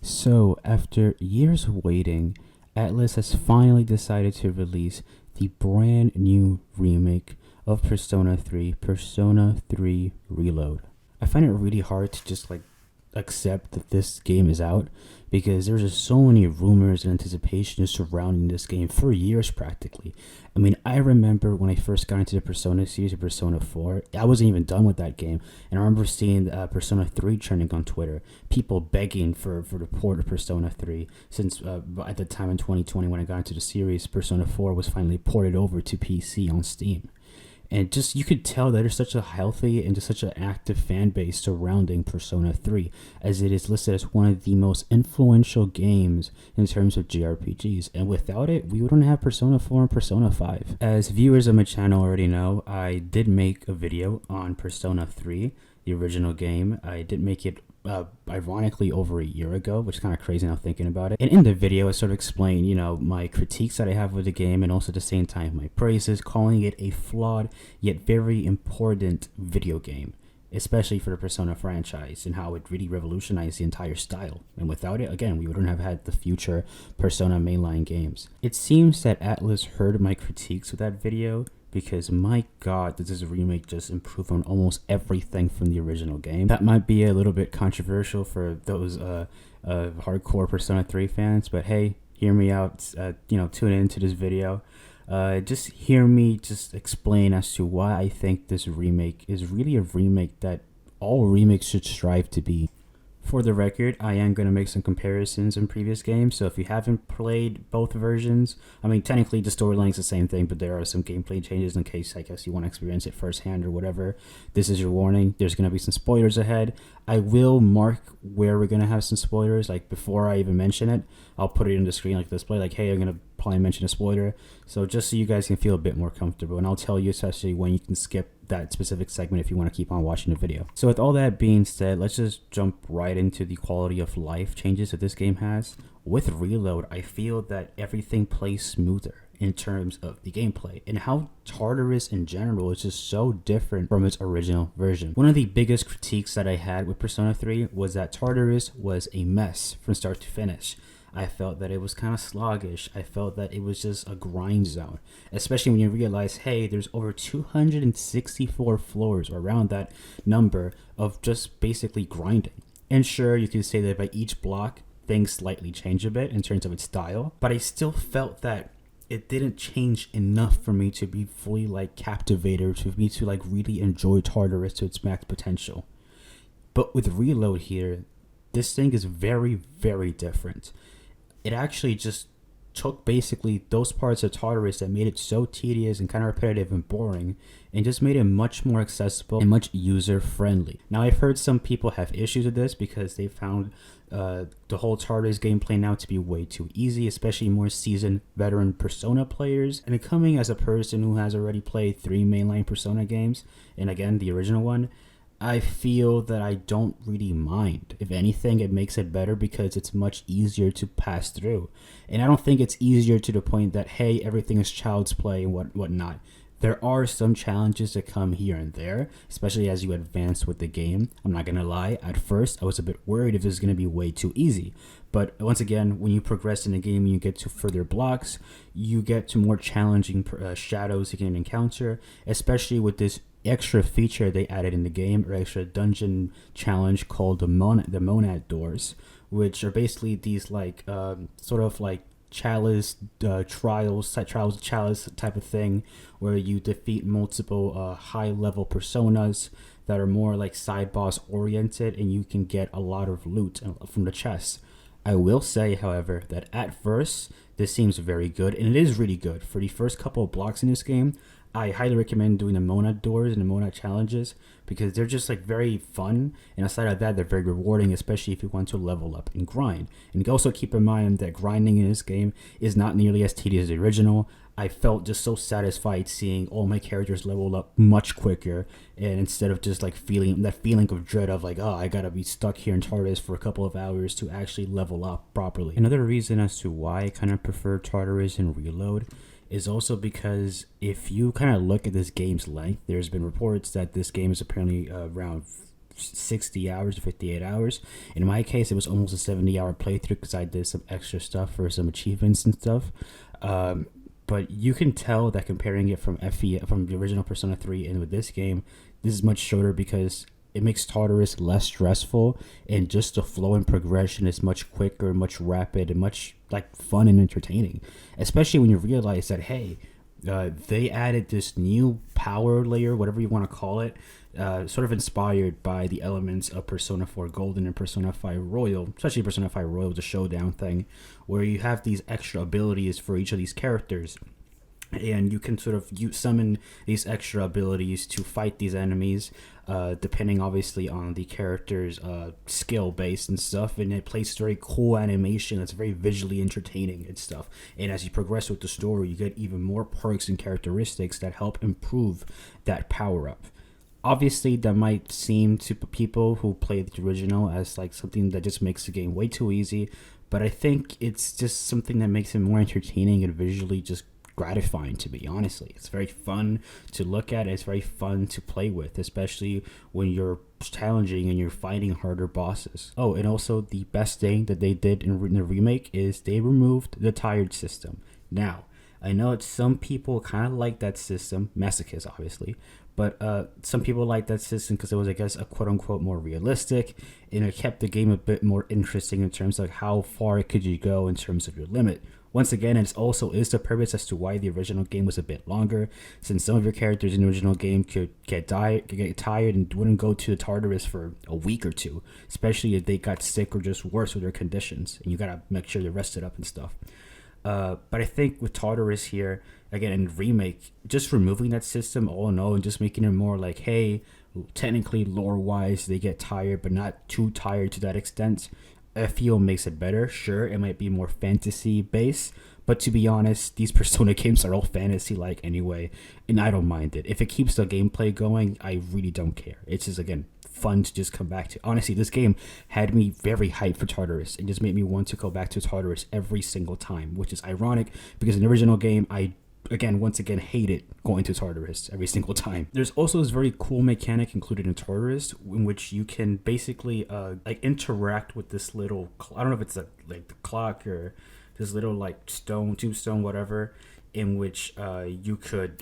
So, after years of waiting, Atlus has finally decided to release the brand new remake of Persona 3, Persona 3 Reload. I find it really hard to just accept that this game is out because there's just so many rumors and anticipation surrounding this game for years practically. I mean, I remember when I first got into the Persona series of Persona 4, I wasn't even done with that game, and I remember seeing Persona 3 trending on Twitter, people begging for the port of Persona 3, since at the time in 2020 when I got into the series, Persona 4 was finally ported over to PC on Steam. And just you could tell that there's such a healthy and just such an active fan base surrounding Persona 3, as it is listed as one of the most influential games in terms of JRPGs. And without it, we wouldn't have Persona 4 and Persona 5. As viewers of my channel already know, I did make a video on Persona 3, the original game. I did make it ironically over a year ago, which is kind of crazy now thinking about it. And in the video, I sort of explain, my critiques that I have with the game, and also at the same time my praises, calling it a flawed yet very important video game, especially for the Persona franchise, and how it really revolutionized the entire style. And without it, again, we wouldn't have had the future Persona mainline games. It seems that Atlus heard my critiques with that video, because my god, does this remake just improve on almost everything from the original game. That might be a little bit controversial for those hardcore Persona 3 fans, but hey, hear me out, tune into this video. Just hear me just explain as to why I think this remake is really a remake that all remakes should strive to be. For the record, I am going to make some comparisons in previous games, so if you haven't played both versions, I mean, technically the storyline is the same thing, but there are some gameplay changes in case, I guess, you want to experience it firsthand or whatever. This is your warning. There's going to be some spoilers ahead. I will mark where we're going to have some spoilers, like before I even mention it. I'll put it in the screen like display, like, hey, I'm going to probably mention a spoiler, so just so you guys can feel a bit more comfortable, and I'll tell you especially when you can skip that specific segment if you want to keep on watching the video. So with all that being said, let's just jump right into the quality of life changes that this game has. With Reload, I feel that everything plays smoother in terms of the gameplay, and how Tartarus in general is just so different from its original version. One of the biggest critiques that I had with Persona 3 was that Tartarus was a mess from start to finish. I felt that it was kind of sluggish. I felt that it was just a grind zone, especially when you realize, hey, there's over 264 floors, or around that number, of just basically grinding. And sure, you could say that by each block, things slightly change a bit in terms of its style, but I still felt that it didn't change enough for me to be fully captivated, for me to really enjoy Tartarus to its max potential. But with Reload here, this thing is very, very different. It actually just took basically those parts of Tartarus that made it so tedious and kind of repetitive and boring, and just made it much more accessible and much user-friendly. Now, I've heard some people have issues with this because they found the whole Tartarus gameplay now to be way too easy, especially more seasoned veteran Persona players. And coming as a person who has already played 3 mainline Persona games, and again, the original one, I feel that I don't really mind. If anything, it makes it better because it's much easier to pass through. And I don't think it's easier to the point that, hey, everything is child's play and whatnot. There are some challenges that come here and there, especially as you advance with the game. I'm not going to lie, at first I was a bit worried if this is going to be way too easy. But once again, when you progress in the game and you get to further blocks, you get to more challenging shadows you can encounter, especially with this extra feature they added in the game, or extra dungeon challenge called the monad doors, which are basically these chalice chalice type of thing, where you defeat multiple high level personas that are more like side boss oriented, and you can get a lot of loot from the chests. I will say, however, that at first this seems very good, and it is really good. For the first couple of blocks in this game, I highly recommend doing the monad doors and the monad challenges, because they're just very fun, and aside of that, they're very rewarding, especially if you want to level up and grind. And also keep in mind that grinding in this game is not nearly as tedious as the original. I felt just so satisfied seeing all my characters level up much quicker, and instead of just feeling that feeling of dread of oh, I gotta be stuck here in Tartarus for a couple of hours to actually level up properly. Another reason as to why I kind of prefer Tartarus and Reload is also because if you kind of look at this game's length, there's been reports that this game is apparently around 60 hours to 58 hours. In my case, it was almost a 70-hour playthrough because I did some extra stuff for some achievements and stuff. Um, but you can tell that comparing it from from the original Persona 3 and with this game, this is much shorter because it makes Tartarus less stressful, and just the flow and progression is much quicker, much rapid, and much like fun and entertaining. Especially when you realize that hey, they added this new power layer, whatever you want to call it, sort of inspired by the elements of Persona 4 Golden and Persona 5 Royal, especially Persona 5 Royal, the showdown thing, where you have these extra abilities for each of these characters. And you can sort of summon these extra abilities to fight these enemies, depending obviously on the character's skill base and stuff. And it plays very cool animation that's very visually entertaining and stuff. And as you progress with the story, you get even more perks and characteristics that help improve that power up. Obviously, that might seem to people who played the original as like something that just makes the game way too easy, but I think it's just something that makes it more entertaining and visually just gratifying, to be honestly. It's very fun to look at. It's very fun to play with, especially when you're challenging and you're fighting harder bosses. Oh, and also the best thing that they did in the remake is they removed the tired system. Now, I know it's some people kind of like that system, masochists obviously, but some people like that system because it was, I guess, a quote-unquote more realistic, and it kept the game a bit more interesting in terms of like how far could you go in terms of your limit. Once again, it also is the purpose as to why the original game was a bit longer, since some of your characters in the original game could get tired and wouldn't go to the Tartarus for a week or two, especially if they got sick or just worse with their conditions, and you gotta make sure they're rested up and stuff. But I think with Tartarus here, again, in Remake, just removing that system all in all and just making it more like, hey, technically lore-wise, they get tired, but not too tired to that extent, I feel makes it better. Sure, it might be more fantasy based, but to be honest, these Persona games are all fantasy like anyway, and I don't mind it. If it keeps the gameplay going, I really don't care. It's just, again, fun to just come back to. Honestly, this game had me very hyped for Tartarus and just made me want to go back to Tartarus every single time, which is ironic because in the original game, I once again hated going to Tartarus every single time. There's also this very cool mechanic included in Tartarus in which you can basically like interact with this little, I don't know if it's like the clock or this little like tombstone, whatever, in which you could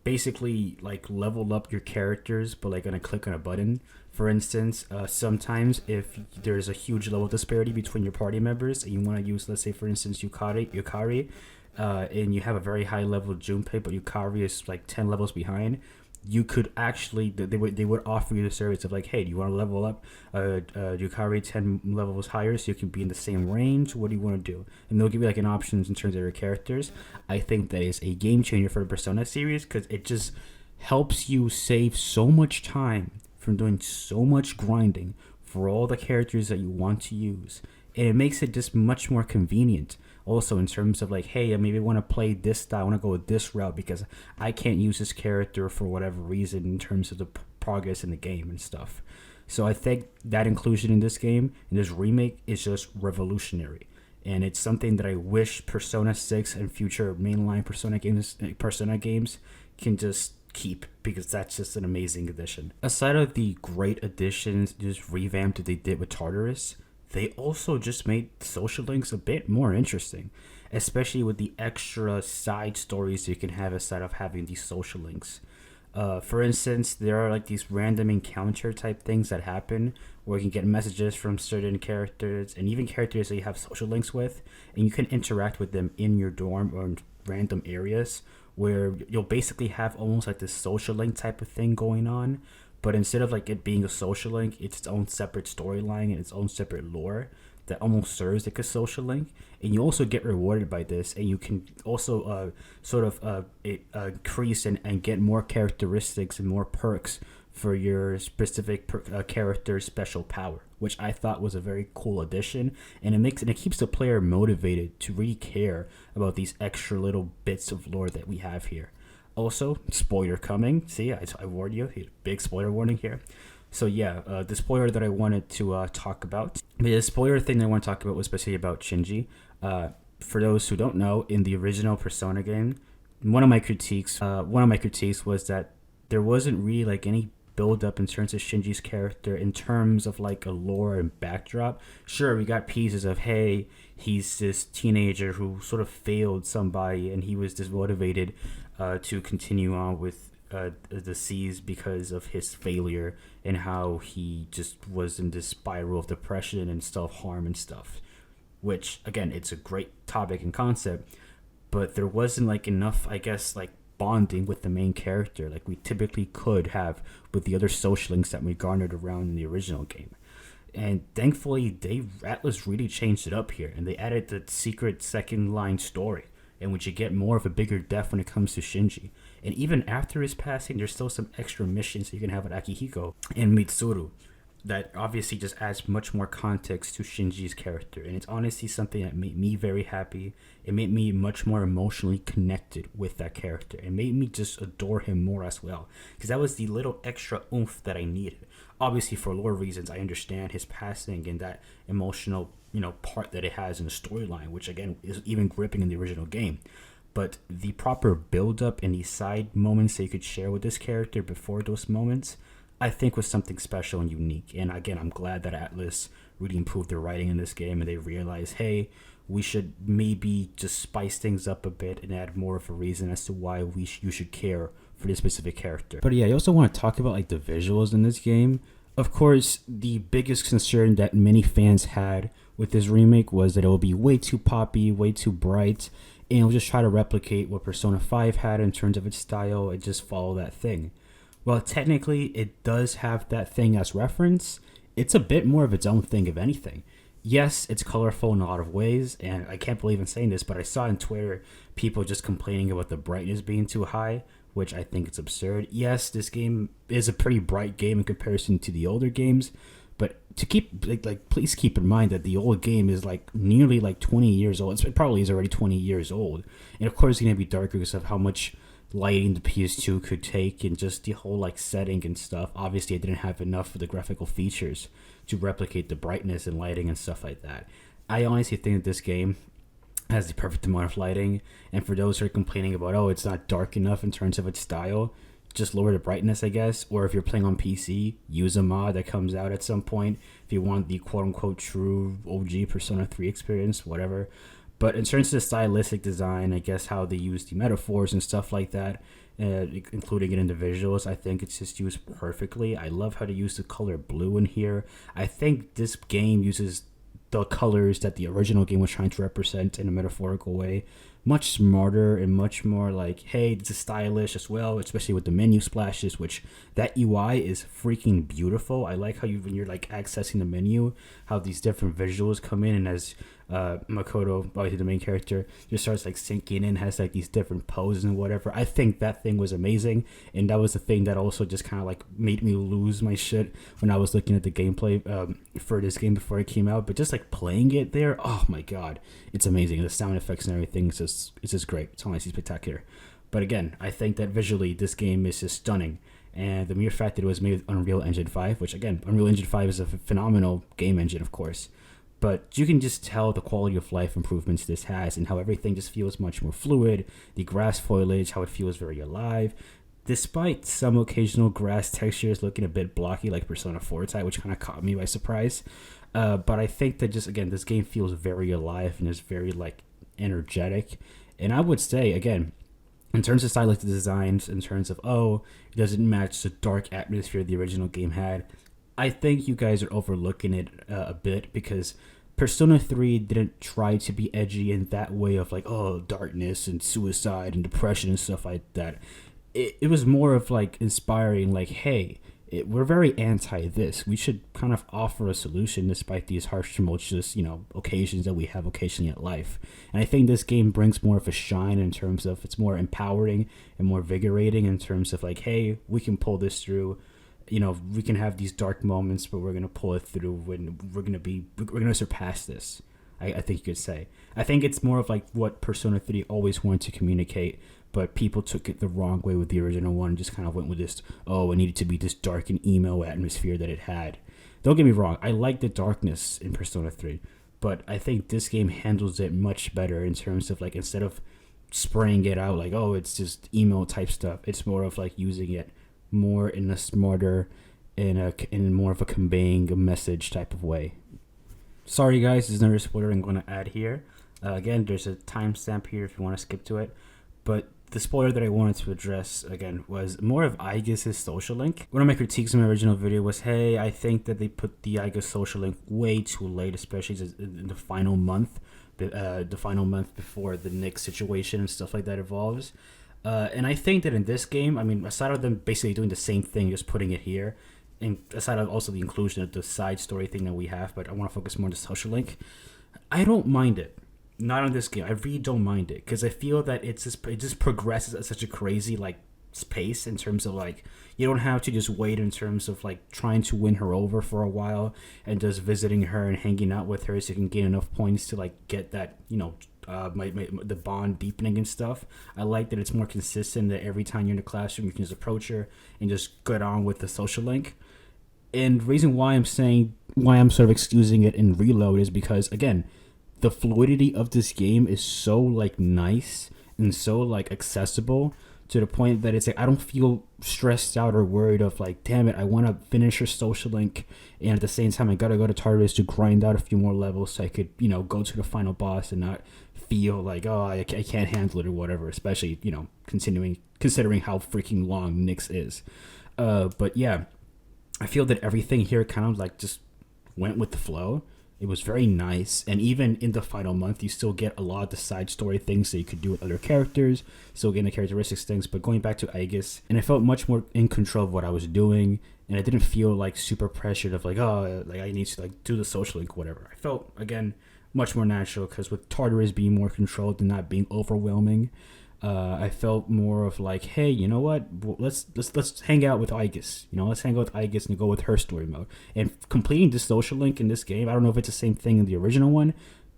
basically like level up your characters, but like gonna click on a button. For instance, sometimes if there's a huge level disparity between your party members and you want to use, let's say for instance, Yukari, and you have a very high level Junpei, but Yukari is like 10 levels behind, you could actually, they would offer you the service of like, hey, do you want to level up Yukari 10 levels higher so you can be in the same range? What do you want to do? And they'll give you like an options in terms of your characters. I think that is a game changer for the Persona series because it just helps you save so much time from doing so much grinding for all the characters that you want to use. And it makes it just much more convenient. Also, in terms of like, hey, I maybe want to play this style, I want to go with this route because I can't use this character for whatever reason in terms of the progress in the game and stuff. So I think that inclusion in this game, in this remake, is just revolutionary. And it's something that I wish Persona 6 and future mainline Persona games can just keep, because that's just an amazing addition. Aside of the great additions, just revamp that they did with Tartarus, they also just made social links a bit more interesting, especially with the extra side stories you can have aside of having these social links. For instance, there are like these random encounter type things that happen where you can get messages from certain characters and even characters that you have social links with, and you can interact with them in your dorm or in random areas where you'll basically have almost like this social link type of thing going on. But instead of like it being a social link, it's its own separate storyline and its own separate lore that almost serves like a social link. And you also get rewarded by this, and you can also increase and get more characteristics and more perks for your specific character's special power, which I thought was a very cool addition. And it keeps the player motivated to really care about these extra little bits of lore that we have here. Also, spoiler coming. See, I warned you. Big spoiler warning here. So yeah, the spoiler that I wanted to talk about. The spoiler thing that I want to talk about was especially about Shinji. For those who don't know, in the original Persona game, one of my critiques was that there wasn't really like any build up in terms of Shinji's character, in terms of like a lore and backdrop. Sure, we got pieces of, hey, he's this teenager who sort of failed somebody and he was dismotivated to continue on with the seas because of his failure, and how he just was in this spiral of depression and self-harm and stuff, which again, it's a great topic and concept, but there wasn't like enough, I guess, like bonding with the main character like we typically could have with the other social links that we garnered around in the original game. And thankfully, Atlus really changed it up here, and they added the secret second line story, in which you get more of a bigger depth when it comes to Shinji. And even after his passing, there's still some extra missions you can have with Akihiko and Mitsuru that obviously just adds much more context to Shinji's character. And it's honestly something that made me very happy. It made me much more emotionally connected with that character. It made me just adore him more as well, because that was the little extra oomph that I needed. Obviously, for lore reasons, I understand his passing and that emotional, part that it has in the storyline, which again is even gripping in the original game. But the proper build up and the side moments that you could share with this character before those moments, I think was something special and unique. And again, I'm glad that Atlus really improved their writing in this game and they realized, hey, we should maybe just spice things up a bit and add more of a reason as to why you should care for this specific character. But yeah, I also want to talk about like the visuals in this game. Of course, the biggest concern that many fans had with this remake was that it will be way too poppy, way too bright, and it'll just try to replicate what Persona 5 had in terms of its style and just follow that thing. Well, technically, it does have that thing as reference. It's a bit more of its own thing, if anything. Yes, it's colorful in a lot of ways, and I can't believe I'm saying this, but I saw on Twitter people just complaining about the brightness being too high, which I think is absurd. Yes, this game is a pretty bright game in comparison to the older games, but to keep please keep in mind that the old game is like nearly like 20 years old. It probably is already 20 years old, and of course it's gonna be darker because of how much lighting the PS2 could take and just the whole like setting and stuff. Obviously, I didn't have enough of the graphical features to replicate the brightness and lighting and stuff like that. I honestly think that this game has the perfect amount of lighting, and for those who are complaining about, oh, it's not dark enough in terms of its style, just lower the brightness, I guess. Or if you're playing on PC, use a mod that comes out at some point if you want the quote-unquote true OG Persona 3 experience, whatever. But in terms of the stylistic design, I guess how they use the metaphors and stuff like that, including it in the visuals, I think it's just used perfectly. I love how they use the color blue in here. I think this game uses the colors that the original game was trying to represent in a metaphorical way much smarter and much more like, hey, this is stylish as well, especially with the menu splashes, which that UI is freaking beautiful. I like how when you're like accessing the menu, how these different visuals come in, and as Makoto, obviously the main character, just starts like sinking in, has like these different poses and whatever. I think that thing was amazing, and that was the thing that also just kind of like made me lose my shit when I was looking at the gameplay for this game before it came out. But just like playing it there, oh my god, it's amazing. The sound effects and everything is just great. It's honestly spectacular. But again, I think that visually this game is just stunning. And the mere fact that it was made with Unreal Engine 5, which again, Unreal Engine 5 is a phenomenal game engine, of course. But you can just tell the quality of life improvements this has and how everything just feels much more fluid. The grass foliage, how it feels very alive. Despite some occasional grass textures looking a bit blocky like Persona 4 type, which kind of caught me by surprise. But I think that just, again, this game feels very alive and is very like energetic. And I would say, again, in terms of stylistic designs, in terms of, oh, it doesn't match the dark atmosphere the original game had, I think you guys are overlooking it a bit, because Persona 3 didn't try to be edgy in that way of like, oh, darkness and suicide and depression and stuff like that. It was more of like inspiring, like, hey, we're very anti this. We should kind of offer a solution despite these harsh, tumultuous, occasions that we have occasionally in life. And I think this game brings more of a shine in terms of it's more empowering and more vigorating in terms of like, hey, we can pull this through. We can have these dark moments, but we're going to pull it through when we're going to surpass this. I think you could say. I think it's more of like what Persona 3 always wanted to communicate, but people took it the wrong way with the original one and just kind of went with this, oh, it needed to be this dark and emo atmosphere that it had. Don't get me wrong, I like the darkness in Persona 3, but I think this game handles it much better in terms of like, instead of spraying it out like, oh, it's just emo type stuff, it's more of like using it more in a smarter, in more of a conveying a message type of way. Sorry guys, there's another spoiler I'm going to add here. Again, there's a timestamp here if you want to skip to it. But the spoiler that I wanted to address, again, was more of Aigis' social link. One of my critiques in my original video was, hey, I think that they put the Aigis social link way too late, especially in the final month. The final month before the Nick situation and stuff like that evolves. And I think that in this game, I mean, aside of them basically doing the same thing, just putting it here, and aside of also the inclusion of the side story thing that we have, but I want to focus more on the social link, I don't mind it. Not on this game. I really don't mind it because I feel that it just progresses at such a crazy like pace in terms of like you don't have to just wait in terms of like trying to win her over for a while and just visiting her and hanging out with her so you can gain enough points to like get that the bond deepening and stuff. I like that it's more consistent, that every time you're in the classroom you can just approach her and just get on with the social link. And the reason why I'm sort of excusing it in Reload is because, again, the fluidity of this game is so like nice and so like accessible to the point that it's like I don't feel stressed out or worried of like, damn it, I want to finish her social link and at the same time I gotta go to Tartarus to grind out a few more levels so I could go to the final boss and not feel like, oh, I can't handle it or whatever, especially considering how freaking long Nyx is. But yeah, I feel that everything here kind of like just went with the flow. It was very nice, and even in the final month, you still get a lot of the side story things that you could do with other characters, still getting the characteristics things, but going back to Aigis, and I felt much more in control of what I was doing, and I didn't feel like super pressured of like, oh, like I need to like do the social link, whatever. I felt, again, much more natural, because with Tartarus being more controlled and not being overwhelming, I felt more of like, hey, you know what? Let's hang out with Aigis. Let's hang out with Aigis and go with her story mode. And completing the social link in this game, I don't know if it's the same thing in the original one.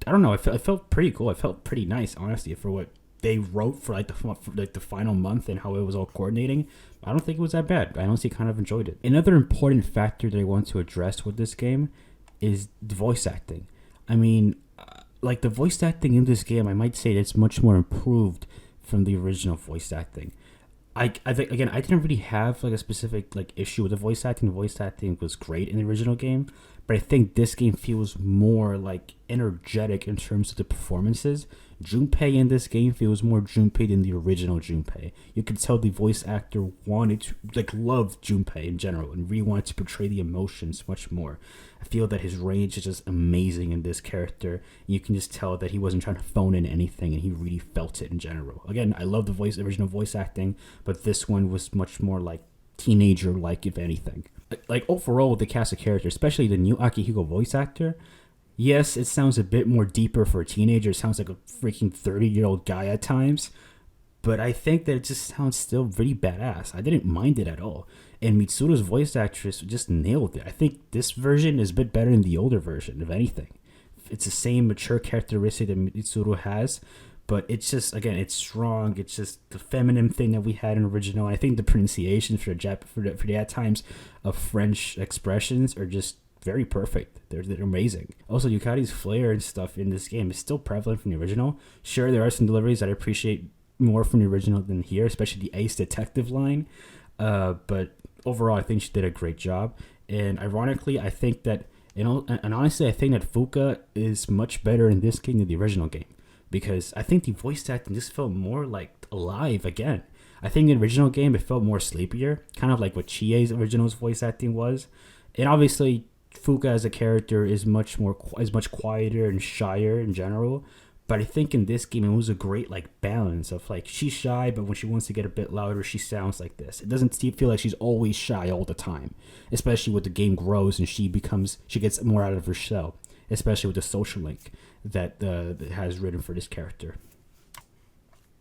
I don't know. It felt pretty cool. It felt pretty nice, honestly, for what they wrote for the final month and how it was all coordinating. I don't think it was that bad. I honestly kind of enjoyed it. Another important factor that I want to address with this game is the voice acting. I mean, like the voice acting in this game, I might say it's much more improved from the original voice acting. I think, again, I didn't really have like a specific like issue with the voice acting. The voice acting was great in the original game, but I think this game feels more like energetic in terms of the performances. Junpei in this game feels more Junpei than the original Junpei. You could tell the voice actor wanted to loved Junpei in general and really wanted to portray the emotions much more. I feel that his range is just amazing in this character. You can just tell that he wasn't trying to phone in anything and he really felt it in general. Again, I love the original voice acting, but this one was much more like teenager like, if anything. Like overall with the cast of characters, especially the new Akihiko voice actor, yes, it sounds a bit more deeper for a teenager. It sounds like a freaking 30-year-old guy at times. But I think that it just sounds still really badass. I didn't mind it at all. And Mitsuru's voice actress just nailed it. I think this version is a bit better than the older version, if anything. It's the same mature characteristic that Mitsuru has, but it's just, again, it's strong. It's just the feminine thing that we had in original. I think the pronunciations for the at times of French expressions are just very perfect. They're amazing. Also, Yukari's flair and stuff in this game is still prevalent from the original. Sure, there are some deliveries that I appreciate more from the original than here, especially the Ace Detective line. But overall, I think she did a great job. And ironically, I think that, and honestly, I think that Fuka is much better in this game than the original game. Because I think the voice acting just felt more like alive again. I think in the original game, it felt more sleepier, kind of like what Chie's original's voice acting was. And obviously, Fuka as a character is much quieter and shyer in general. But I think in this game, it was a great like balance of like she's shy, but when she wants to get a bit louder, she sounds like this. It doesn't feel like she's always shy all the time, especially when the game grows and she gets more out of her shell, especially with the social link that has written for this character.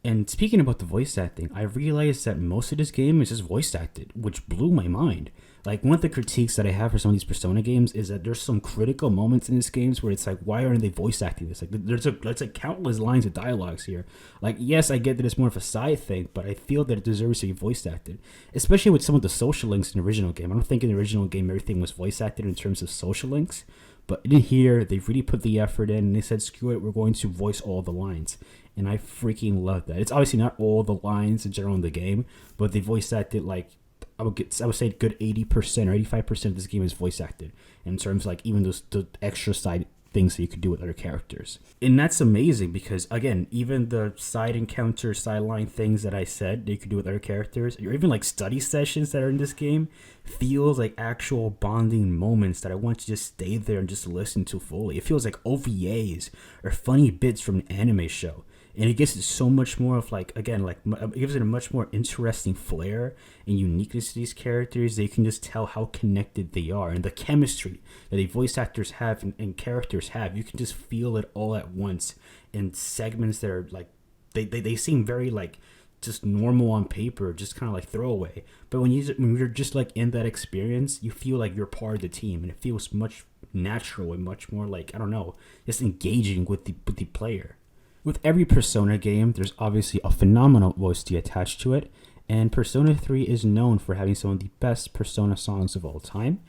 And speaking about the voice acting, I realized that most of this game is just voice acted, which blew my mind. Like, one of the critiques that I have for some of these Persona games is that there's some critical moments in these games where it's like, why aren't they voice acting this? Like, there's countless lines of dialogues here. Like, yes, I get that it's more of a side thing, but I feel that it deserves to be voice acted. Especially with some of the social links in the original game. I don't think in the original game everything was voice acted in terms of social links. But in here, they really put the effort in, and they said, screw it, we're going to voice all the lines. And I freaking love that. It's obviously not all the lines in general in the game, but they voice acted like I would say good 80% or 85% of this game is voice acted in terms of like even those the extra side things that you could do with other characters. And that's amazing because again, even the side encounter, sideline things that I said that you could do with other characters, or even like study sessions that are in this game, feels like actual bonding moments that I want to just stay there and just listen to fully. It feels like OVAs or funny bits from an anime show. And it gives it so much more of like, again, like it gives it a much more interesting flair and uniqueness to these characters. They can just tell how connected they are, and the chemistry that the voice actors have and characters have. You can just feel it all at once in segments that are like they seem very like just normal on paper, just kind of like throwaway. But when you're just like in that experience, you feel like you're part of the team, and it feels much natural and much more like, I don't know, just engaging with the player. With every Persona game, there's obviously a phenomenal OST attached to it, and Persona 3 is known for having some of the best Persona songs of all time.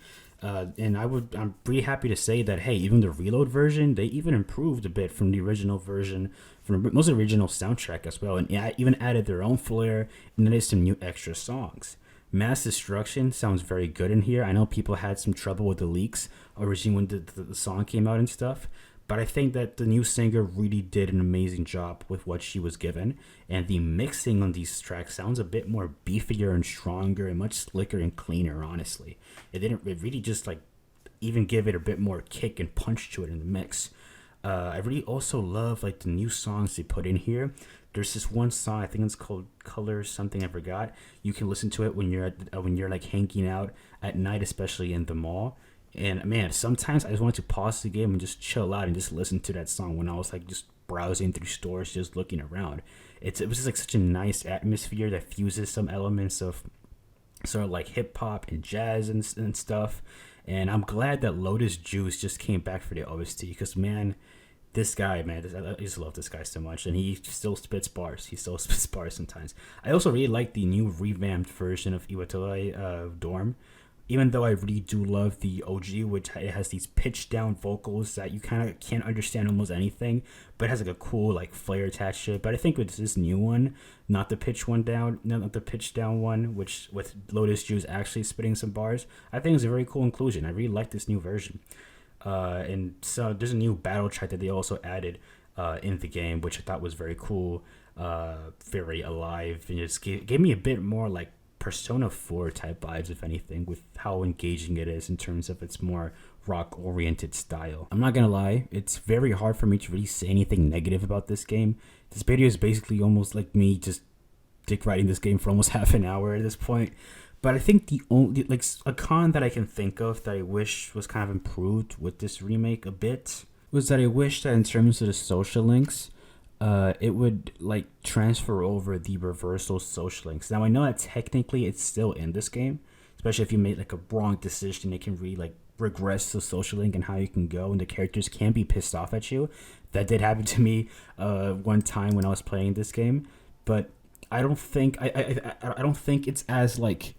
And I'm pretty happy to say that, hey, even the Reload version, they even improved a bit from the original version, from most of the original soundtrack as well, and even added their own flair and added some new extra songs. Mass Destruction sounds very good in here. I know people had some trouble with the leaks originally when the song came out and stuff, but I think that the new singer really did an amazing job with what she was given, and the mixing on these tracks sounds a bit more beefier and stronger and much slicker and cleaner, honestly. It really just like even give it a bit more kick and punch to it in the mix. I really also love like the new songs they put in here. There's this one song, I think it's called Colors something, I forgot. You can listen to it when you're like hanging out at night, especially in the mall. And man, sometimes I just wanted to pause the game and just chill out and just listen to that song when I was like just browsing through stores, just looking around. It was just like such a nice atmosphere that fuses some elements of sort of like hip hop and jazz and stuff. And I'm glad that Lotus Juice just came back for the OST because man, this guy, man, I just love this guy so much, and he still spits bars. He still spits bars sometimes. I also really like the new revamped version of Iwatoi Dorm. Even though I really do love the OG, which it has these pitched down vocals that you kind of can't understand almost anything, but it has like a cool like flair attached to it. But I think with this new one, not the pitched down one, which with Lotus Juice actually spitting some bars, I think it's a very cool inclusion. I really like this new version. And so there's a new battle track that they also added in the game, which I thought was very cool, very alive, and just gave me a bit more like Persona 4 type vibes, if anything, with how engaging it is in terms of its more rock-oriented style. I'm not gonna lie, it's very hard for me to really say anything negative about this game. This video is basically almost like me just dick riding this game for almost half an hour at this point. But I think the only, like, a con that I can think of that I wish was kind of improved with this remake a bit was that I wish that in terms of the social links, it would like transfer over the reversal social links. Now I know that technically it's still in this game, especially if you made like a wrong decision, it can really like regress the social link and how you can go, and the characters can be pissed off at you. That did happen to me one time when I was playing this game, but I don't think I don't think it's as like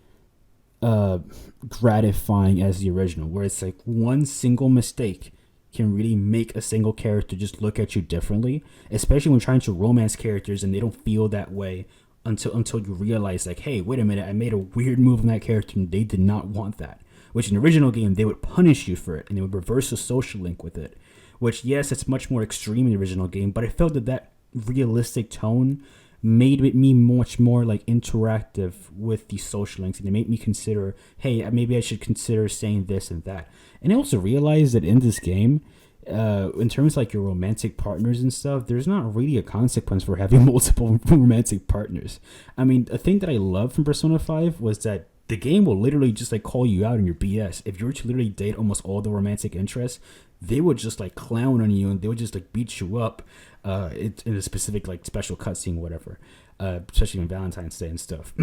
gratifying as the original, where it's like one single mistake can really make a single character just look at you differently, especially when trying to romance characters and they don't feel that way until you realize like, hey, wait a minute, I made a weird move on that character and they did not want that. Which in the original game they would punish you for it and they would reverse the social link with it. Which yes, it's much more extreme in the original game, but I felt that realistic tone made me much more like interactive with the social links, and it made me consider, hey, maybe I should consider saying this and that. And I also realized that in this game, in terms of like your romantic partners and stuff, there's not really a consequence for having multiple romantic partners. I mean, a thing that I love from Persona 5 was that the game will literally just like call you out on your BS. If you were to literally date almost all the romantic interests, they would just like clown on you and they would just like beat you up in a specific like special cutscene, whatever, especially on Valentine's Day and stuff.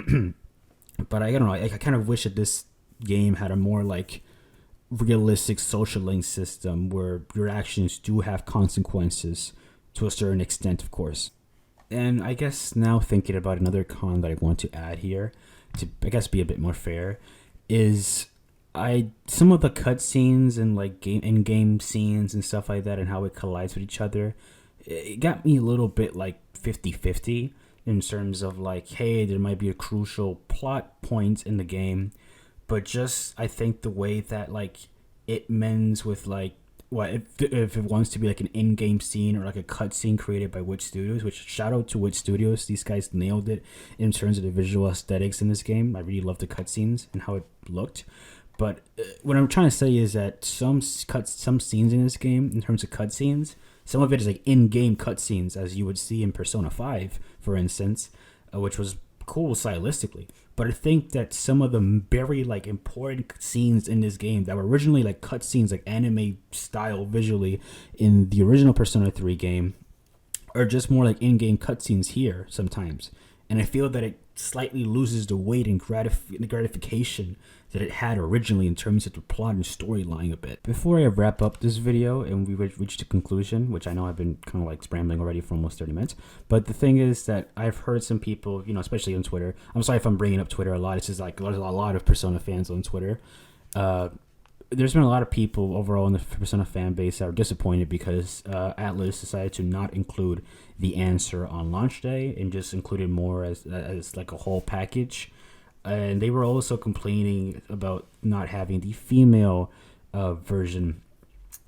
But I don't know, I kind of wish that this game had a more like realistic social link system where your actions do have consequences to a certain extent, of course. And I guess now thinking about another con that I want to add here, to I guess be a bit more fair, is some of the cutscenes and like in-game scenes and stuff like that and how it collides with each other, it got me a little bit like 50-50. in terms of like, hey, there might be a crucial plot point in the game, but just I think the way that like it mends with like what if it wants to be like an in-game scene or like a cutscene created by Witch Studios, which shout out to Witch Studios, these guys nailed it in terms of the visual aesthetics in this game. I really love the cutscenes and how it looked. But what I'm trying to say is that some scenes in this game, in terms of cutscenes, some of it is like in-game cutscenes, as you would see in Persona 5, for instance, which was cool stylistically. But I think that some of the very like important scenes in this game that were originally like cutscenes, like anime style visually in the original Persona 3 game, are just more like in-game cutscenes here sometimes. And I feel that it slightly loses the weight and gratification that it had originally in terms of the plot and storyline a bit. Before I wrap up this video and we reach the conclusion, which I know I've been kind of like scrambling already for almost 30 minutes, but the thing is that I've heard some people, you know, especially on Twitter, I'm sorry if I'm bringing up Twitter a lot, it's just like there's a lot of Persona fans on Twitter. There's been a lot of people overall in the Persona fan base that are disappointed because Atlus decided to not include the answer on launch day and just included more as like a whole package. And they were also complaining about not having the female version,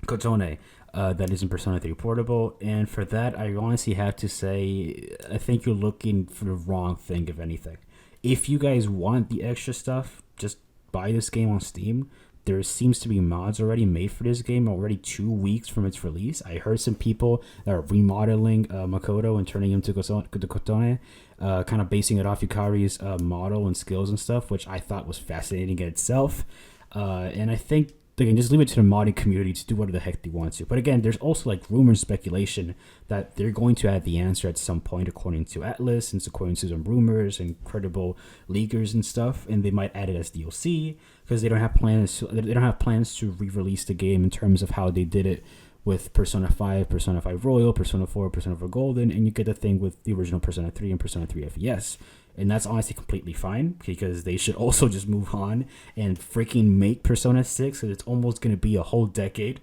Kotone, that is in Persona 3 Portable. And for that, I honestly have to say, I think you're looking for the wrong thing, if anything. If you guys want the extra stuff, just buy this game on Steam. There seems to be mods already made for this game already 2 weeks from its release. I heard some people that are remodeling Makoto and turning him to Kotone, kind of basing it off Yukari's model and skills and stuff, which I thought was fascinating in itself. And I think they can just leave it to the modding community to do whatever the heck they want to. But again, there's also like rumor and speculation that they're going to add the answer at some point, according to Atlus, and according to some rumors and credible leakers and stuff. And they might add it as DLC because they don't have plans. They don't have plans to re-release the game in terms of how they did it with Persona 5, Persona 5 Royal, Persona 4, Persona 4 Golden, and you get the thing with the original Persona 3 and Persona 3 FES. And that's honestly completely fine because they should also just move on and freaking make Persona 6 because it's almost going to be a whole decade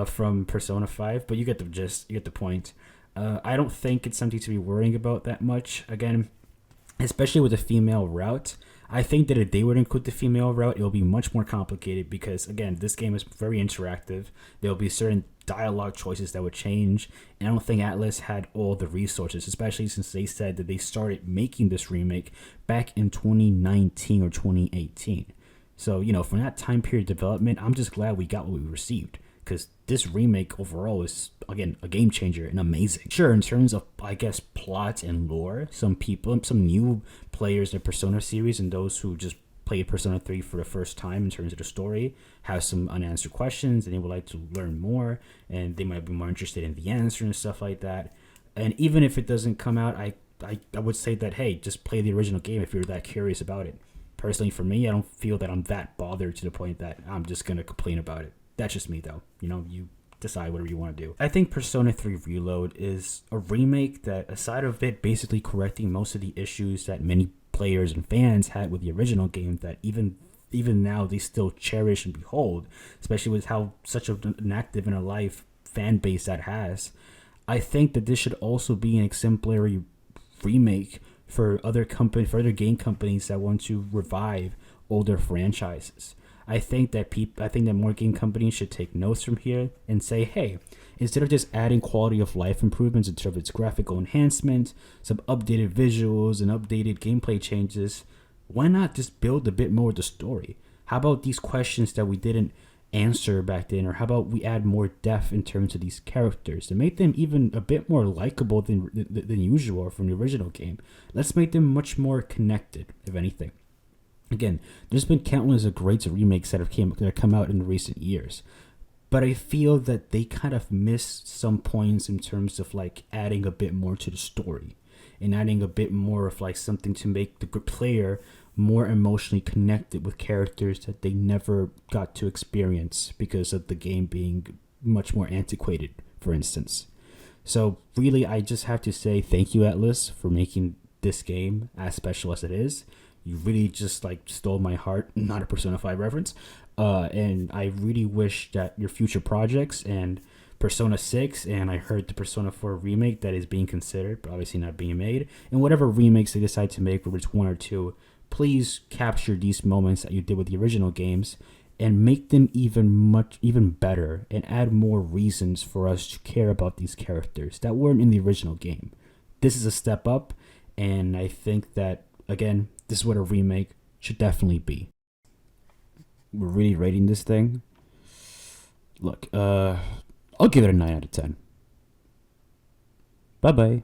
from Persona 5. But you get the gist, you get the point. I don't think it's something to be worrying about that much. Again, especially with the female route. I think that if they would include the female route, it'll be much more complicated because, again, this game is very interactive. There'll be certain dialogue choices that would change, and I don't think Atlus had all the resources, especially since they said that they started making this remake back in 2019 or 2018. So, you know, from that time period development, I'm just glad we got what we received because this remake overall is, again, a game changer and amazing. Sure, in terms of, I guess, plot and lore, some new players in the Persona series and those who just played Persona 3 for the first time in terms of the story have some unanswered questions and they would like to learn more and they might be more interested in the answer and stuff like that. And even if it doesn't come out, I would say that, hey, just play the original game if you're that curious about it. Personally, for me, I don't feel that I'm that bothered to the point that I'm just going to complain about it. That's just me, though. You know, you decide whatever you want to do. I think Persona 3 Reload is a remake that, aside of it basically correcting most of the issues that many players and fans had with the original game, that even now they still cherish and behold, especially with how such an active and alive fan base that has. I think that this should also be an exemplary remake for other game companies that want to revive older franchises. I think that more game companies should take notes from here and say, hey, instead of just adding quality of life improvements in terms of its graphical enhancements, some updated visuals and updated gameplay changes, why not just build a bit more of the story? How about these questions that we didn't answer back then, or how about we add more depth in terms of these characters to make them even a bit more likable than usual from the original game? Let's make them much more connected, if anything. Again, there's been countless of great remakes that have come out in the recent years, but I feel that they kind of miss some points in terms of like adding a bit more to the story and adding a bit more of like something to make the player more emotionally connected with characters that they never got to experience because of the game being much more antiquated, for instance. So really, I just have to say thank you, Atlus, for making this game as special as it is. You really just like stole my heart, not a Persona 5 reference. And I really wish that your future projects and Persona 6, and I heard the Persona 4 remake that is being considered, but obviously not being made. And whatever remakes they decide to make, whether it's one or two, please capture these moments that you did with the original games and make them even better and add more reasons for us to care about these characters that weren't in the original game. This is a step up, and I think that, again, this is what a remake should definitely be. We're really rating this thing. Look, I'll give it a 9 out of 10. Bye bye.